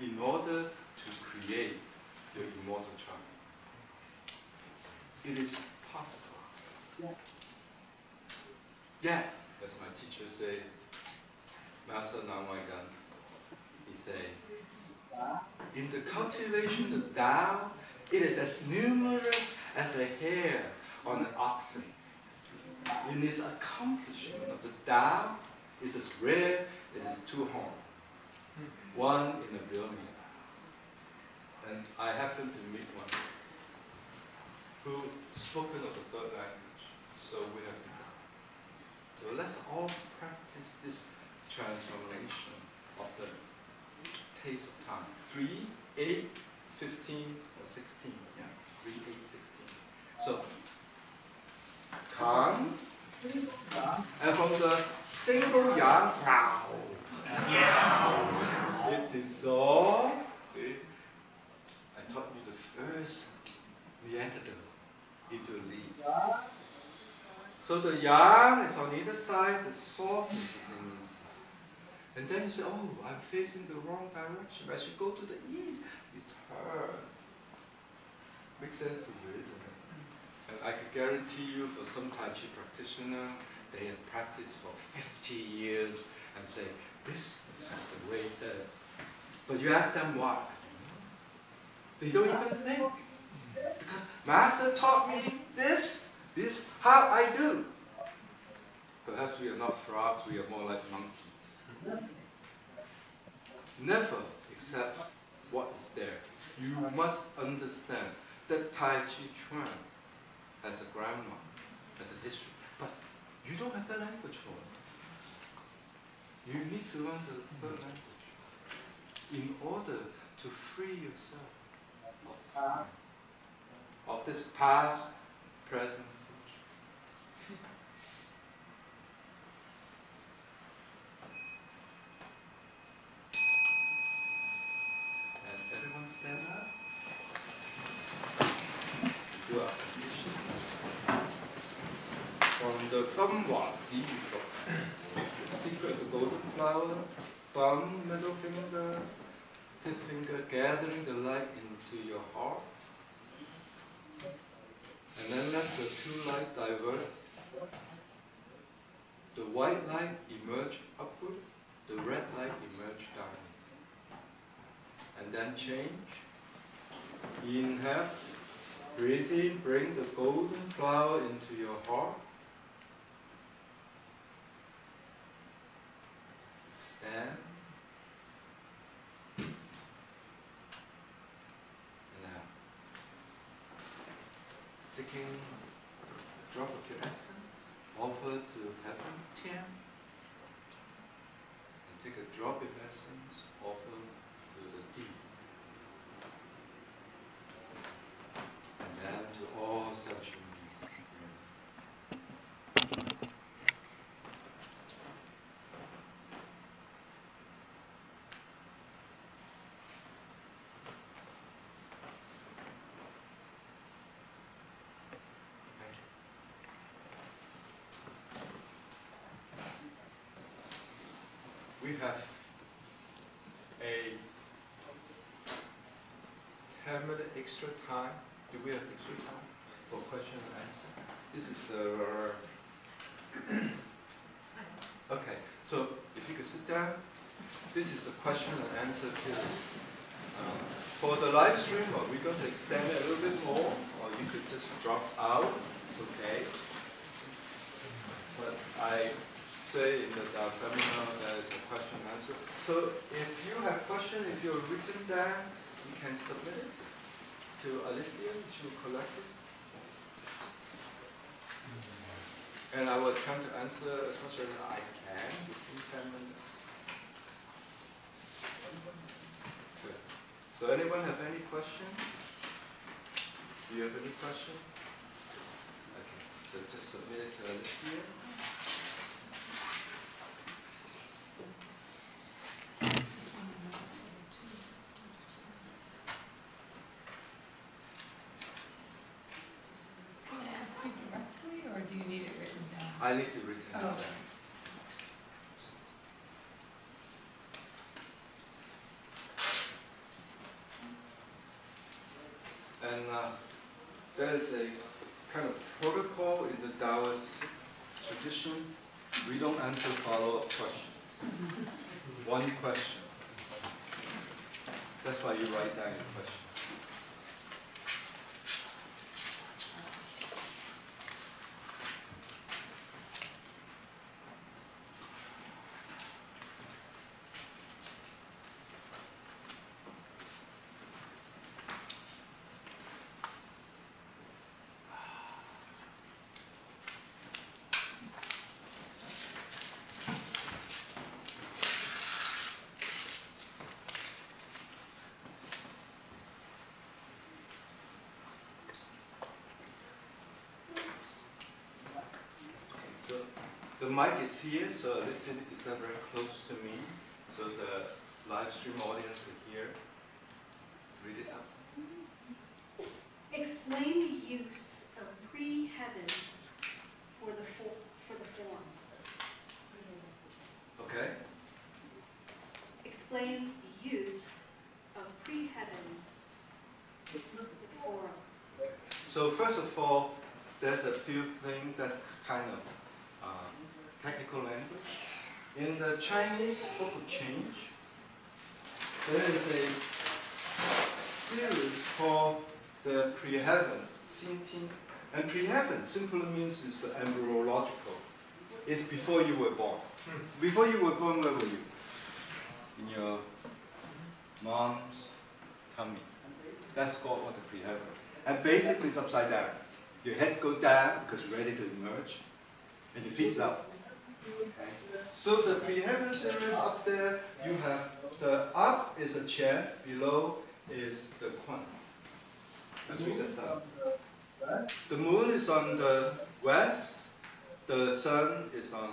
In order to create your immortal child. It is possible. Yeah, as my teacher say, Master Namwaigan, he say, in the cultivation of Tao, it is as numerous as a hair on an oxen. In its accomplishment of the Tao, is as rare as its 2 horns. 1 in a billion. And I happened to meet one who spoken of the 3rd language. So we have begun. So let's all practice this transformation of the taste of time. 3, 8, 15, or 16. Yeah, 3, 8, 16. So, Kan, and from the single yang, it dissolves. See, I taught you the first meander into a leaf. So the yang is on either side, the softness is in the inside. And then you say, oh, I'm facing the wrong direction. I should go to the east. You turn. Makes sense to you, isn't it? And I could guarantee you for some Tai Chi practitioner, they have practiced for 50 years and say, this is the way that. But you ask them why. They don't even think. Because Master taught me this how I do. Perhaps we are not frogs, we are more like monkeys. Never accept what is there. You must understand that Tai Chi Chuan has a grammar, has a history, but you don't have the language for it. You need to learn the third language in order to free yourself of time, of this past, present, future. And everyone stand up. Do our condition. From the Gamhua Ji Yu book, The Secret of the Golden Flower, thumb, middle finger, fifth finger, gathering the light into your heart. And then let the two lights diverge. The white light emerge upward, the red light emerge down. And then change. Inhale, breathe in, bring the golden flower into your heart. Extend. And now, taking a drop of your essence, offer to heaven, Tian. And take a drop of essence, offer to the deep. And then to all sentient beings. Thank you. We have a 10-minute extra time. Do we have extra time for question and answer? This is okay, so if you could sit down, this is the question and answer period. For the live stream, we're going to extend it a little bit more, or you could just drop out, it's okay. But I say in our seminar there is a question and answer. So if you have questions, if you're written down, you can submit it to Alicia, she will collect it. And I will attempt to answer as much as I can within 10 minutes. Good. So anyone have any questions? Do you have any questions? Okay, so just submit it to Alicia. Or do you need it written down? I need to written down. And there is a kind of protocol in the Taoist tradition. We don't answer follow-up questions. One question. That's why you write down your question. So the mic is here, so listen to stand very close to me, so the live stream audience could hear. Read it out. Explain the use of pre-heaven for the form. Okay? Explain the use of pre-heaven for the form. So first of all, there's a few things that's kind of technical language. In the Chinese Book of Change, there is a series called the pre-heaven, Xintin. And pre-heaven simply means it's the embryological. It's before you were born. Before you were born, where were you? In your mom's tummy. That's called what the pre-heaven. And basically it's upside down. Your head goes down because you're ready to emerge, and your feet's up. Okay. So the pre-heaven series up there, you have the up is a chair, below is the Quan. As we just done. The moon is on the west, the sun is on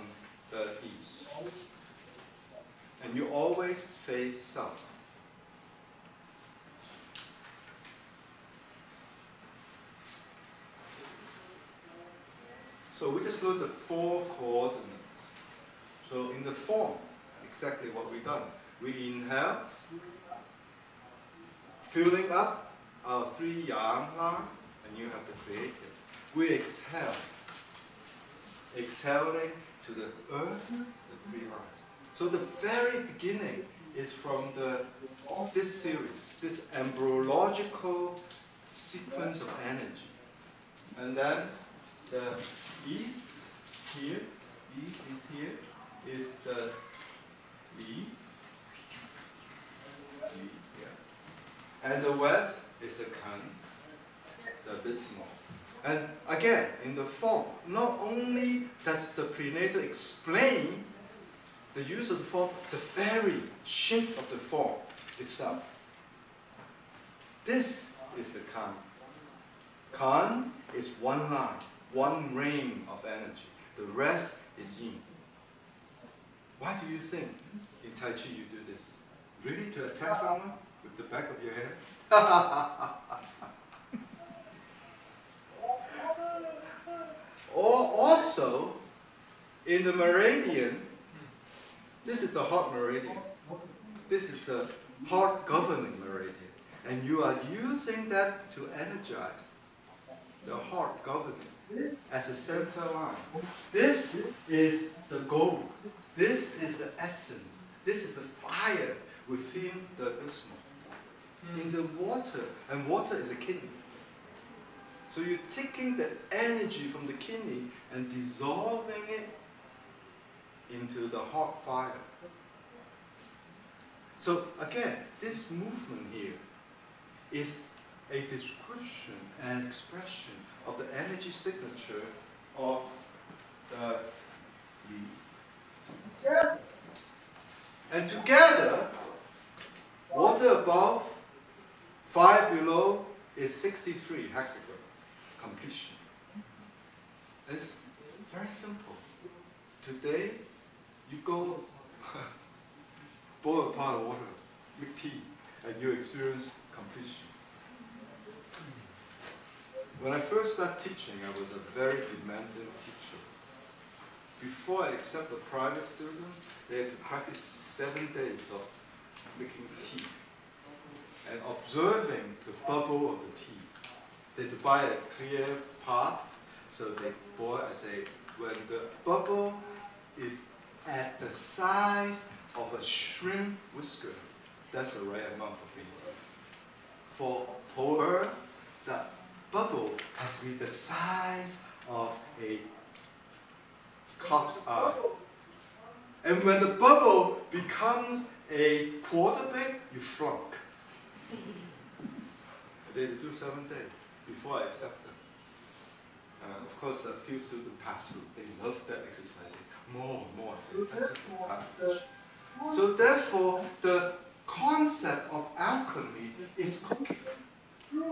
the east. And you always face south. So we just look at the 4 coordinates. So in the form, exactly what we've done. We inhale, filling up our 3 yang line, and you have to create it. We exhale, exhaling to the earth, the 3 lines. So the very beginning is from this series, this embryological sequence of energy. And then the east here, east is here, is the Li, here. And the west is the Kan, the abysmal. And again, in the form, not only does the prenatal explain the use of the form, the very shape of the form itself. This is the Kan. Kan is 1 line, 1 ring of energy. The rest is Yin. Why do you think in Tai Chi you do this? Really to attack someone with the back of your head? Or also, in the meridian, this is the heart meridian. This is the heart governing meridian. And you are using that to energize the heart governing as a center line. This is the goal. This is the essence. This is the fire within the abysmal. In the water, and water is a kidney. So you're taking the energy from the kidney and dissolving it into the heart fire. So again, this movement here is a description and expression of the energy signature of the Li. And together, water above, fire below is 63 hexagram completion. It's very simple. Today, you go boil a pot of water, make tea, and you experience completion. When I first started teaching, I was a very demanding teacher. Before I accept a private student, they had to practice 7 days of making tea and observing the bubble of the tea. They had to buy a clear pot, so they boil. I say, when the bubble is at the size of a shrimp whisker, that's the right amount for green tea. For her, the bubble has to be the size of a cop's eye. And when the bubble becomes a quarter big, you flunk. They do 7 days before I accept them. Of course, a few students pass through. They love that exercise. More. I say, that's just a passage. So therefore, the concept of alchemy is cooking.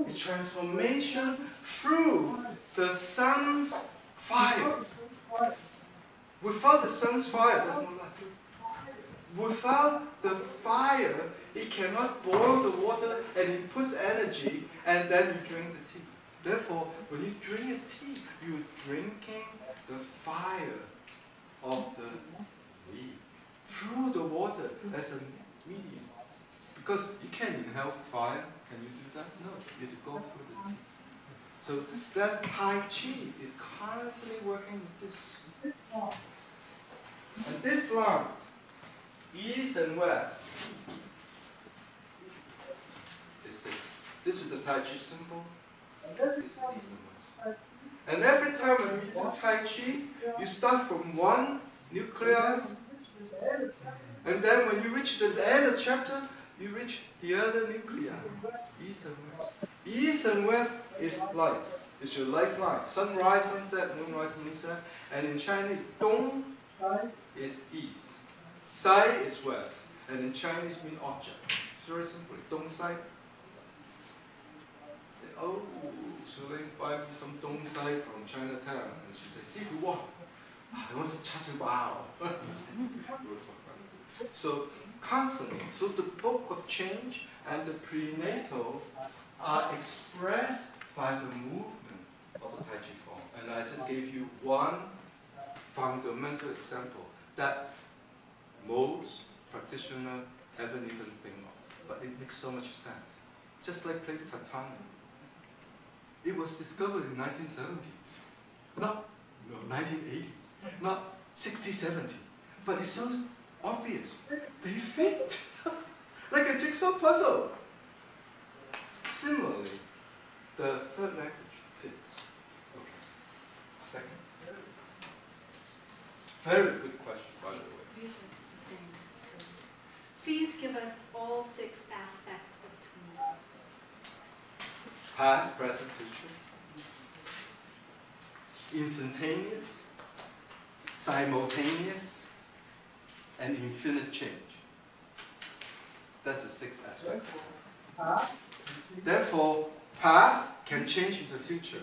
It's transformation through the sun's fire. Without the sun's fire, there's no life. Without the fire, it cannot boil the water and it puts energy, and then you drink the tea. Therefore, when you drink a tea, you're drinking the fire of the Li through the water as a medium. Because you can't inhale fire. Can you do that? No, you have to go through the tea. So that Tai Chi is constantly working with this. And this line, east and west, is this. This is the Tai Chi symbol. This is east and west. And every time when you do Tai Chi, you start from one nuclei, and then when you reach this end of chapter, you reach the other nuclei, east and west. East and west is life. It's your lifeline. Sunrise, sunset, moonrise, moonset. And in Chinese, Dong is east. Sai is west. And in Chinese means object. It's very simple. Dong Sai. Say, oh, Shulin, buy me some Dong Sai from Chinatown. And she said, see if you want. I want some char siu bao. So constantly, so the book of change and the prenatal are expressed by the movement of the Tai Chi form. And I just gave you one fundamental example that most practitioners haven't even think of, but it makes so much sense. Just like plate tatami. It was discovered in 1970s. No, 1980. Not 60, 70. But it's so obvious. They fit. Like a jigsaw puzzle. Similarly, the third language fits. Okay. Second. Very good question, by the way. These are the same. So, please give us all 6 aspects of time. Past, present, future. Instantaneous, simultaneous, and infinite change. That's the 6th aspect. Therefore, past can change into future.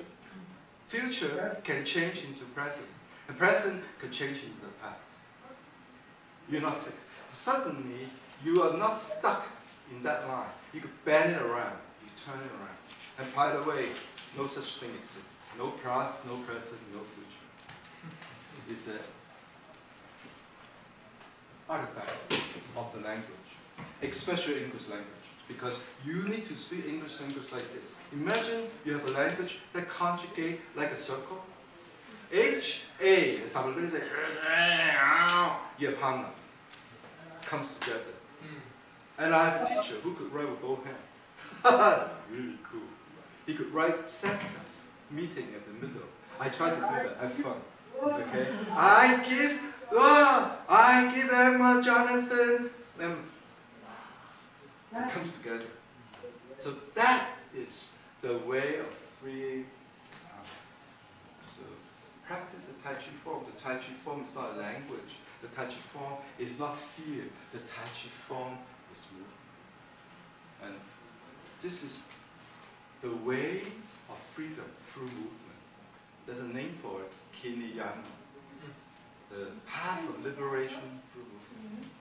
Future can change into present. And present can change into the past. You're not fixed. Suddenly, you are not stuck in that line. You could bend it around. You turn it around. And by the way, no such thing exists. No past, no present, no future. It's an artifact of the language, especially English language, because you need to speak English language like this. Imagine you have a language that conjugates like a circle. H, A, something say, you have Hana. Comes together. And I have a teacher who could write with both hands. Really cool. He could write sentence, meeting at the middle. I try to do that, have fun. Okay? I give Emma, Jonathan, and it comes together. So that is the way of freeing. So practice the Tai Chi form. The Tai Chi form is not a language. The Tai Chi form is not fear. The Tai Chi form is movement. And this is the way of freedom through movement. There's a name for it, Kiniyama. The path of liberation through movement.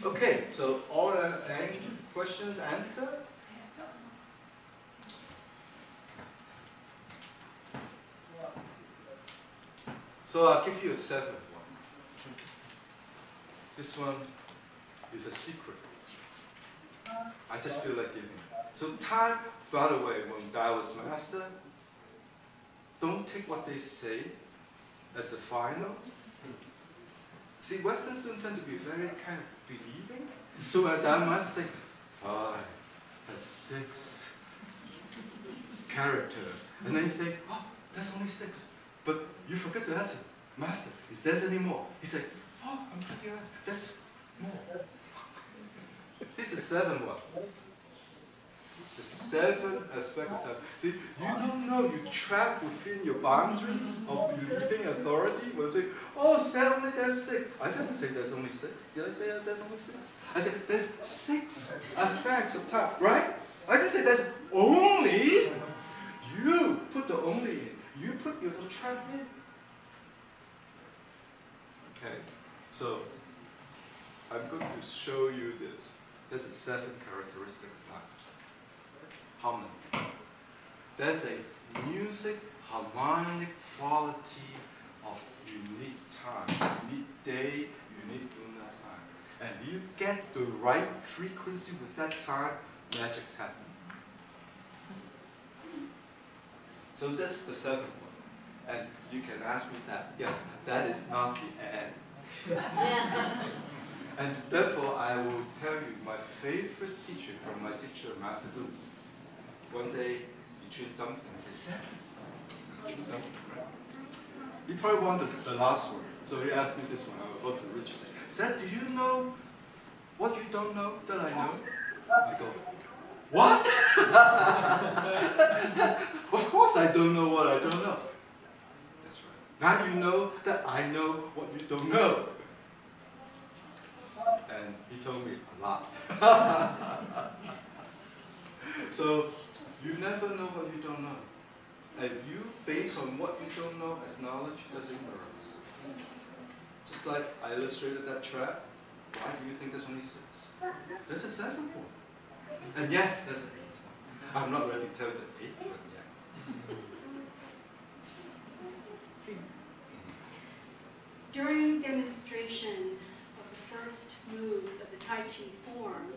Okay, so all any questions answered? So I'll give you a 7th one. This one is a secret. I just feel like giving it. So time, by the way, when Taoist master, don't take what they say as a final. See, Westerners tend to be very kind of believing. So when a Taoist master says, has 6 character, and then you say, oh, there's only 6. But you forget to ask him, Master, is there any more? He said, oh, I'm glad you asked. There's more. This is 7th one. The 7th aspect of time. See, you don't know, you trap within your boundary of believing authority. When you say, oh, suddenly there's 6. I didn't say there's only 6. Did I say there's only 6? I said there's 6 effects of time, right? I didn't say there's only. You put the only in. You put your little trap in. Okay, so I'm going to show you this. There's a 7th characteristic of time. Harmony. There's a music harmonic quality of unique time, unique day, unique lunar time. And you get the right frequency with that time, magics happen. So that's the 7th one. And you can ask me that. Yes, that is not the end. And therefore, I will tell you my favorite teaching from my teacher, Master Du. One day, he chewed dumplings. He said, chewed dumpling, right? He probably wanted the last one, so he asked me this one. I'm about to reach. He said, do you know what you don't know that I know? I go, what? Of course I don't know what I don't know. That's right. Now you know that I know what you don't know. And he told me a lot. So you never know what you don't know. And you base on what you don't know as knowledge, that's ignorance. Just like I illustrated that trap, why do you think there's only 6? There's a 7th one. And yes, there's an 8th one. I'm not ready to tell the 8th one yet. During demonstration of the first moves of the Tai Chi form,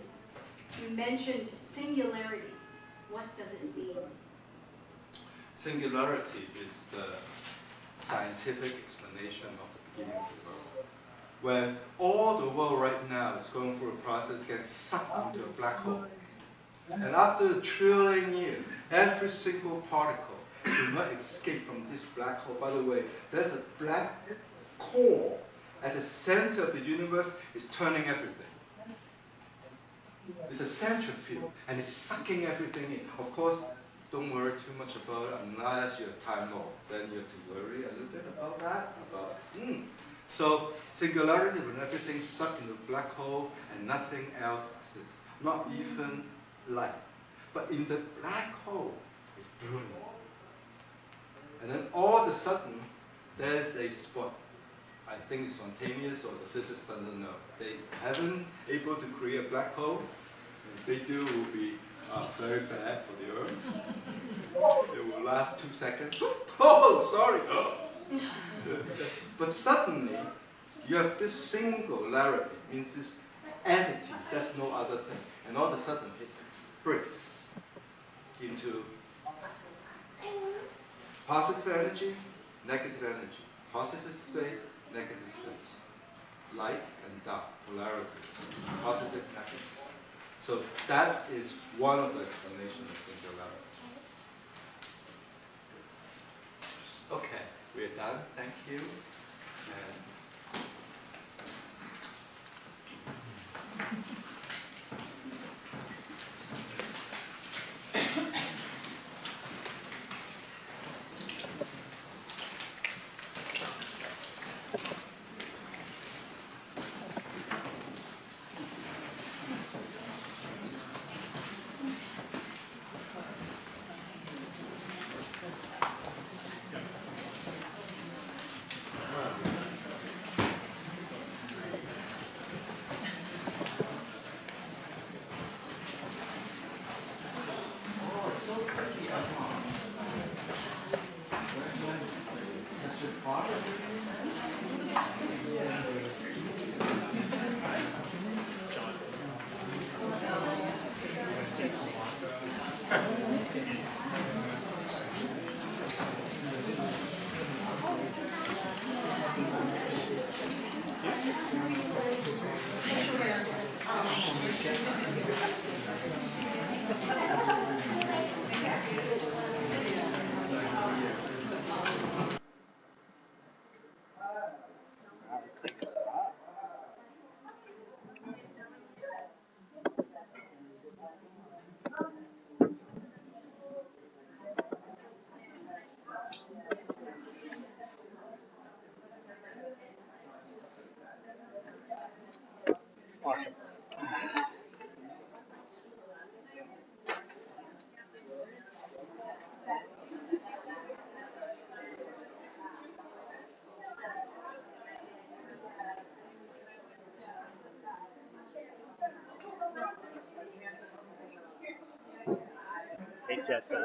you mentioned singularity. What does it mean? Singularity is the scientific explanation of the beginning of the world. When all the world right now is going through a process getting sucked into a black hole. And after a trillion years, every single particle will not escape from this black hole. By the way, there's a black core at the center of the universe is turning everything. It's a centrifuge, and it's sucking everything in. Of course, don't worry too much about it unless you're Time Lord. Then you have to worry a little bit about that. So singularity, when everything's sucked into a black hole and nothing else exists, not even light. But in the black hole, it's brilliant. And then all of a sudden, there's a spot. I think it's spontaneous, or the physicists doesn't know. They haven't able to create a black hole. If they do, it will be very bad for the Earth. It will last 2 seconds. Oh, sorry. But suddenly, you have this singularity, means this entity, that's no other thing. And all of a sudden, it breaks into positive energy, negative energy, positive space, negative space, light and dark, polarity, positive, negative. So that is one of the explanations of singularity. Okay, we're done. Thank you. And Awesome. Hey, Jessa.